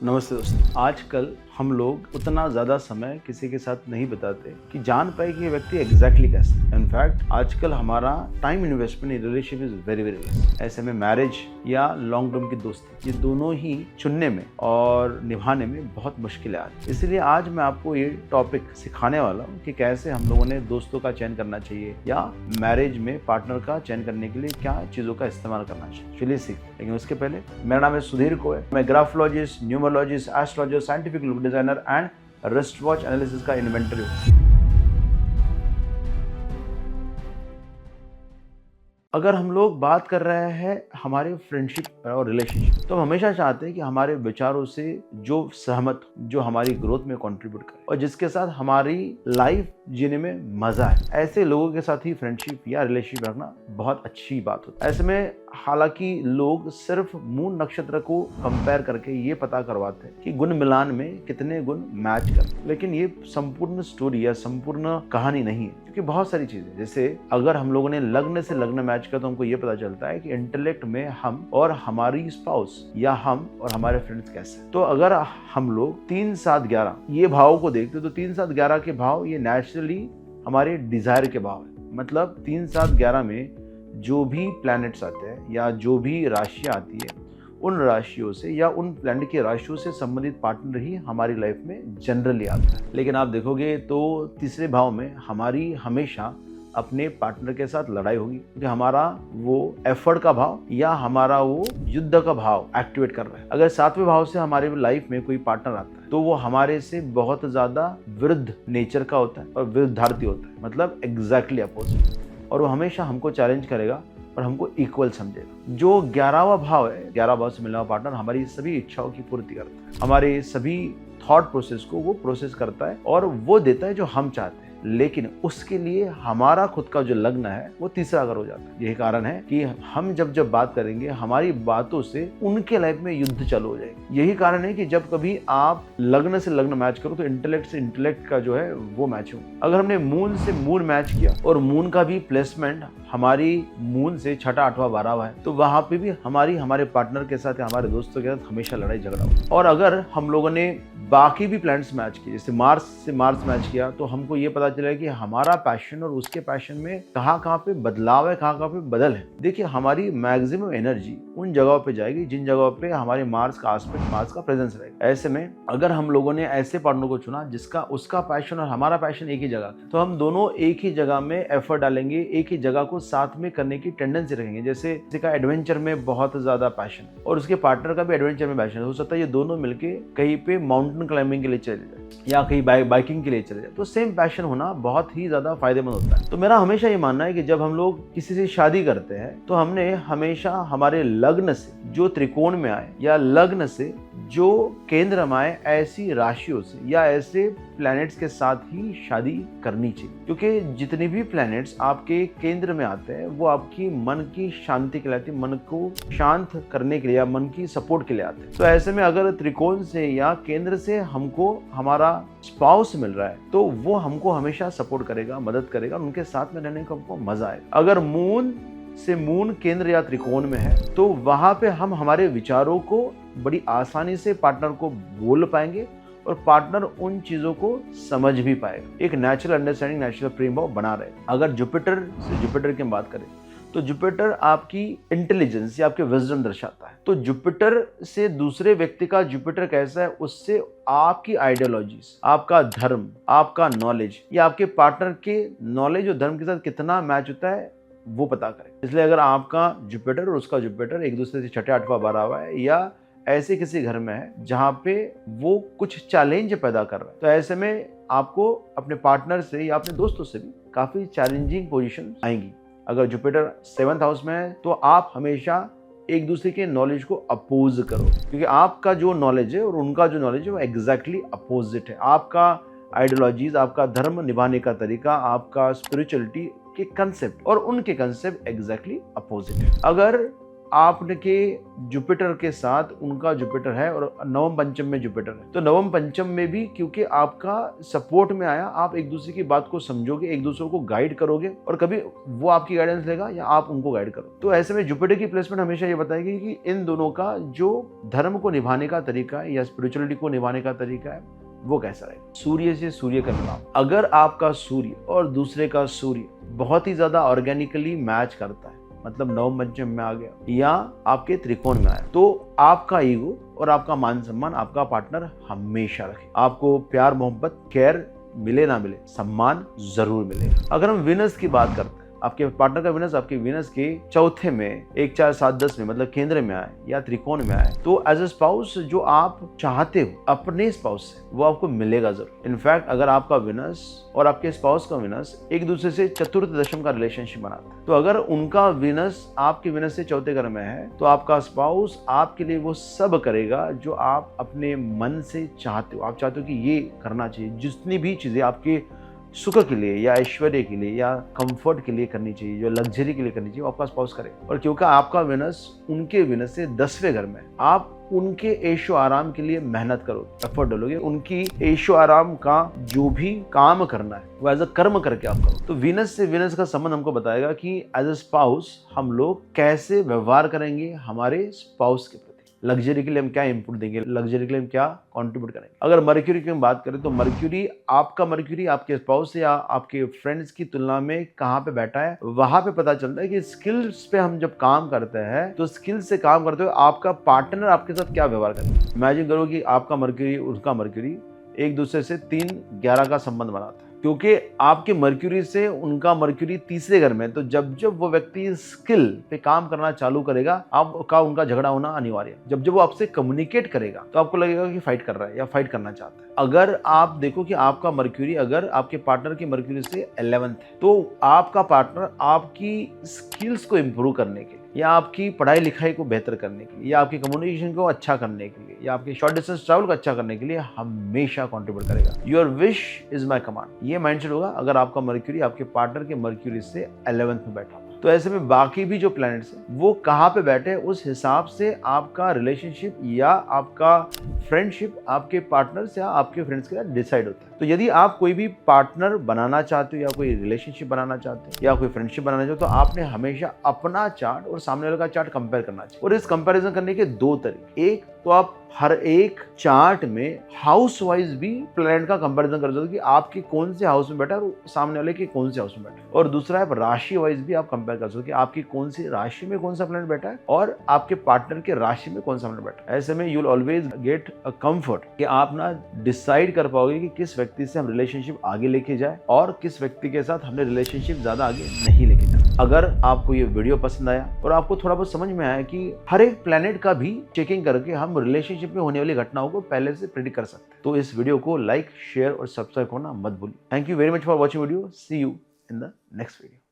नमस्ते दोस्तों। आजकल हम लोग उतना ज़्यादा समय किसी के साथ नहीं बिताते कि जान पाए कि ये व्यक्ति एग्जैक्टली कैसा है। इनफैक्ट आजकल हमारा time investment in relationship is very less. ऐसे में मैरिज या लॉन्ग टर्म की दोस्ती, ये दोनों ही चुनने में और निभाने में बहुत मुश्किलें आती हैं। इसलिए आज मैं आपको ये टॉपिक सिखाने वाला हूँ कि कैसे हम लोगों ने दोस्तों का चयन करना चाहिए या मैरिज में पार्टनर का चयन करने के लिए क्या चीज़ों का इस्तेमाल करना चाहिए। चलिए सीखते हैं। लेकिन उसके पहले, मेरा नाम है सुधीर कोय। मैं graphologist, numerologist, astrologer, scientific look designer and wrist watch analysis का इन्वेंटर हूँ। अगर हम लोग बात कर रहे हैं हमारे फ्रेंडशिप और रिलेशनशिप, तो हम हमेशा चाहते हैं कि हमारे विचारों से जो सहमत, जो हमारी ग्रोथ में कंट्रीब्यूट करे और जिसके साथ हमारी लाइफ जीने में मजा है, ऐसे लोगों के साथ ही फ्रेंडशिप या रिलेशनशिप रखना बहुत अच्छी बात होती है। ऐसे में हालांकि लोग सिर्फ मून नक्षत्र को कंपेयर करके ये पता करवाते हैं कि गुण मिलान में कितने गुण मैच करते, लेकिन ये संपूर्ण स्टोरी या संपूर्ण कहानी नहीं है। क्योंकि बहुत सारी चीजें, जैसे अगर हम लोगों ने लग्न से लग्न मैच किया तो हमको ये पता चलता है कि इंटेलेक्ट में हम और हमारी स्पाउस या हम और हमारे फ्रेंड्स कैसे। तो अगर हम लोग 3, 7, 11 ये भाव को देखते तो 3, 7, 11 के भाव ये नेचुरली हमारे डिजायर के भाव है। मतलब 3, 7, 11 में जो भी प्लैनेट्स आते हैं या जो भी राशियां आती है, उन राशियों से या उन प्लैनेट की राशियों से संबंधित पार्टनर ही हमारी लाइफ में जनरली आता है। लेकिन आप देखोगे तो तीसरे भाव में हमारी हमेशा अपने पार्टनर के साथ लड़ाई होगी, क्योंकि हमारा वो एफर्ट का भाव या हमारा वो युद्ध का भाव एक्टिवेट कर रहा है। अगर 7वें भाव से हमारी लाइफ में कोई पार्टनर आता है तो वो हमारे से बहुत ज्यादा विरुद्ध नेचर का होता है और विरुद्धार्थी होता है, मतलब एग्जैक्टली अपोजिट। और वो हमेशा हमको चैलेंज करेगा और हमको इक्वल समझेगा। जो 11वां भाव है, 11 भाव से मिला हुआ पार्टनर हमारी सभी इच्छाओं की पूर्ति करता है, हमारे सभी थॉट प्रोसेस को वो प्रोसेस करता है और वो देता है जो हम चाहते हैं। लेकिन उसके लिए हमारा खुद का जो लग्न है वो तीसरा घर हो जाता है। यही कारण है कि हम जब बात करेंगे, हमारी बातों से उनके लाइफ में युद्ध चालू हो जाएगा। यही कारण है कि जब कभी आप लग्न से लग्न मैच करो तो इंटेलेक्ट से इंटेलेक्ट का जो है वो मैच हो। अगर हमने मून से मून मैच किया और मून का भी प्लेसमेंट हमारी मून से 6ठा, 8वां, 12वां है, तो वहां पे भी हमारे पार्टनर के साथ या हमारे दोस्तों के साथ हमेशा लड़ाई झगड़ा हो। और अगर हम लोगों ने बाकी भी प्लैनेट्स मैच किए, जैसे मार्स से मार्स मैच किया, तो हमको ये पता चला कि हमारा पैशन और उसके पैशन में कहाँ पे बदलाव है, कहाँ पे बदल है। देखिए, हमारी मैक्सिमम एनर्जी उन जगहों पे जाएगी जिन जगहों पे हमारे मार्स का एस्पेक्ट, मार्स का प्रेजेंस रहेगा। ऐसे में अगर हम लोगों ने ऐसे पार्टनर को चुना जिसका उसका पैशन और हमारा पैशन एक ही जगह, तो हम दोनों एक ही जगह में एफर्ट डालेंगे, एक ही जगह को साथ में करने की टेंडेंसी रखेंगे। जैसे किसी का एडवेंचर में बहुत ज्यादा पैशन और उसके पार्टनर का भी एडवेंचर में पैशन, हो सकता है ये दोनों मिलके कहीं पे माउंटेन क्लाइंबिंग के लिए चले जाए या कहीं बाइकिंग के लिए चले जाए, तो सेम पैशन होना बहुत ही ज्यादा फायदेमंद होता है। तो मेरा हमेशा ये मानना है कि जब हम लोग किसी से शादी करते हैं तो हमने हमेशा हमारे लग्न से जो त्रिकोण में आए या लग्न से जो केंद्र में आए, ऐसी राशियों से या ऐसे प्लैनेट्स के साथ ही शादी करनी चाहिए। क्योंकि जितने भी प्लैनेट्स आपके केंद्र में आते हैं वो आपकी मन की शांति के लिए आते हैं, मन को शांत करने के लिए या मन की सपोर्ट के लिए आते हैं। तो ऐसे में अगर त्रिकोण से या केंद्र से हमको हमारा स्पाउस मिल रहा है तो वो हमको हमेशा सपोर्ट करेगा, मदद करेगा, उनके साथ में रहने को हमको मजा आएगा। अगर मून से मून केंद्र या त्रिकोण में है तो वहां पे हम हमारे विचारों को बड़ी आसानी से पार्टनर को बोल पाएंगे और पार्टनर उन चीजों को समझ भी पाएगा। एक नेचुरल अंडरस्टैंडिंग, नेचुरल प्रेम भाव बना रहेगा। अगर जुपिटर से जुपिटर की बात करें तो जुपिटर आपकी इंटेलिजेंस या आपके विजडम दर्शाता है। तो जुपिटर से दूसरे व्यक्ति का जुपिटर कैसा है, उससे आपकी आइडियोलॉजीज, आपका धर्म, आपका नॉलेज या आपके पार्टनर के नॉलेज और धर्म के साथ कितना मैच होता है वो पता करें। इसलिए अगर आपका जुपिटर और उसका जुपिटर एक दूसरे से 6ठा, 8वां, 12वां है या ऐसे किसी घर में है जहां पे वो कुछ चैलेंज पैदा कर रहा है, तो ऐसे में आपको अपने पार्टनर से या अपने दोस्तों से भी काफी चैलेंजिंग पोजीशन आएंगी। अगर जुपिटर 7th हाउस में है तो आप हमेशा एक दूसरे के नॉलेज को अपोज करो, क्योंकि आपका जो नॉलेज है और उनका जो नॉलेज है वो एग्जैक्टली अपोजिट है। आपका आइडियोलॉजीज, आपका धर्म निभाने का तरीका, आपका स्पिरिचुअलिटी के कंसेप्ट और उनके कंसेप्ट एग्जैक्टली अपोजिट है। अगर आपके जुपिटर के साथ उनका जुपिटर है और नवम पंचम में जुपिटर है, तो नवम पंचम में भी क्योंकि आपका सपोर्ट में आया, आप एक दूसरे की बात को समझोगे, एक दूसरे को गाइड करोगे और कभी वो आपकी गाइडेंस लेगा या आप उनको गाइड करो। तो ऐसे में जुपिटर की प्लेसमेंट हमेशा ये बताएगी कि इन दोनों का जो धर्म को निभाने का तरीका है या स्पिरिचुअलिटी को निभाने का तरीका है वो कैसा रहेगा। सूर्य से सूर्य का मिलाप, अगर आपका सूर्य और दूसरे का सूर्य बहुत ही ज्यादा ऑर्गेनिकली मैच करता है, मतलब नवम पंचम में आ गया या आपके त्रिकोण में आया, तो आपका ईगो और आपका मान सम्मान आपका पार्टनर हमेशा रखे। आपको प्यार मोहब्बत केयर मिले ना मिले, सम्मान जरूर मिलेगा। अगर हम विनस की बात करते हैं, आपके पार्टनर का विनस आपके विनस के चौथे में 1 4 7 10 में मतलब केंद्र में आए या त्रिकोण में आए, तो एज ए स्पाउस जो आप चाहते हो अपने स्पाउस से वो आपको मिलेगा जरूर। इनफैक्ट अगर आपका विनस और आपके स्पाउस का विनस एक दूसरे से चतुर्थ दशम का रिलेशनशिप बनाता है, तो अगर उनका विनस आपके विनस से चौथे घर में है तो आपका स्पाउस आपके लिए वो सब करेगा जो आप अपने मन से चाहते हो। आप चाहते हो कि ये करना चाहिए, जितनी भी चीजें आपके सुख के लिए या ऐश्वर्य के लिए या कंफर्ट के लिए करनी चाहिए, जो लग्जरी के लिए करनी चाहिए, वो आपका स्पाउस करे। और क्योंकि आपका विनस उनके विनस से 10वें घर में, आप उनके ऐशो आराम के लिए मेहनत करो, एफर्ट डालोगे, उनकी ऐशो आराम का जो भी काम करना है वो एज अ कर्म करके आप करो। तो विनस से विनस का संबंध हमको बताएगा कि एज अ स्पाउस हम लोग कैसे व्यवहार करेंगे हमारे स्पाउस के प्रति, लग्जरी के लिए हम क्या इनपुट देंगे, लग्जरी के लिए हम क्या कंट्रीब्यूट करेंगे। अगर मर्क्यूरी की हम बात करें तो मर्क्यूरी आपके स्पाउस या आपके फ्रेंड्स की तुलना में कहाँ पे बैठा है, वहां पे पता चलता है कि स्किल्स पे हम जब काम करते हैं तो स्किल्स से काम करते हुए आपका पार्टनर आपके साथ क्या व्यवहार करेगा। इमेजिन करो कि आपका मर्क्यूरी उसका मर्क्यूरी एक दूसरे से 3-11 का संबंध बनाता है, क्योंकि आपके मर्क्यूरी से उनका मर्क्यूरी तीसरे घर में, तो जब जब वो व्यक्ति स्किल पे काम करना चालू करेगा आपका उनका झगड़ा होना अनिवार्य है। जब जब वो आपसे कम्युनिकेट करेगा तो आपको लगेगा कि फाइट कर रहा है या फाइट करना चाहता है। अगर आप देखो कि आपका मर्क्यूरी अगर आपके पार्टनर के मर्क्यूरी से 11th है, तो आपका पार्टनर आपकी स्किल्स को इम्प्रूव करने के लिए या आपकी पढ़ाई लिखाई को बेहतर करने के लिए या आपकी कम्युनिकेशन को अच्छा करने के लिए या आपके शॉर्ट डिस्टेंस ट्रैवल को अच्छा करने के लिए हमेशा कंट्रीब्यूट करेगा। Your wish is my command, ये माइंडसेट होगा अगर आपका मर्क्यूरी आपके पार्टनर के मर्क्यूरी से 11th में बैठा। तो ऐसे में बाकी भी जो प्लैनेट्स हैं वो कहाँ पे बैठे उस हिसाब से आपका रिलेशनशिप या आपका फ्रेंडशिप आपके पार्टनर से या आपके फ्रेंड्स के साथ डिसाइड होता है। तो यदि आप कोई भी पार्टनर बनाना चाहते हो या कोई रिलेशनशिप बनाना चाहते हो या कोई फ्रेंडशिप बनाना चाहते हो तो आपने हमेशा अपना चार्ट और सामने वाले का चार्ट कंपेयर करना चाहिए। और इस कंपैरिजन करने के 2 तरीके, एक तो आप हर एक चार्ट में हाउस वाइज भी प्लैनेट का कंपैरिजन कर सकते हो कि आपके कौन से हाउस में बैठा है और सामने वाले के कौन से हाउस में बैठा है। और दूसरा है राशि वाइज भी आप कंपेयर कर सकते हो कि आपकी कौन सी राशि में कौन सा प्लैनेट बैठा है और आपके पार्टनर के राशि में कौन सा प्लैनेट बैठा है। ऐसे में you will always get a comfort कि आप ना डिसाइड कर पाओगे कि किस व्यक्ति से हम रिलेशनशिप आगे लेके जाए और किस व्यक्ति के साथ हमने रिलेशनशिप ज्यादा आगे नहीं लेके जाए। अगर आपको ये वीडियो पसंद आया और आपको थोड़ा बहुत समझ में आया कि हर एक प्लैनेट का भी चेकिंग करके हम रिलेशनशिप में होने वाली घटनाओं को पहले से प्रेडिक्ट कर सकते हैं, तो इस वीडियो को लाइक, शेयर और सब्सक्राइब करना मत भूलिए। Thank you very much for watching video. See you in the next video.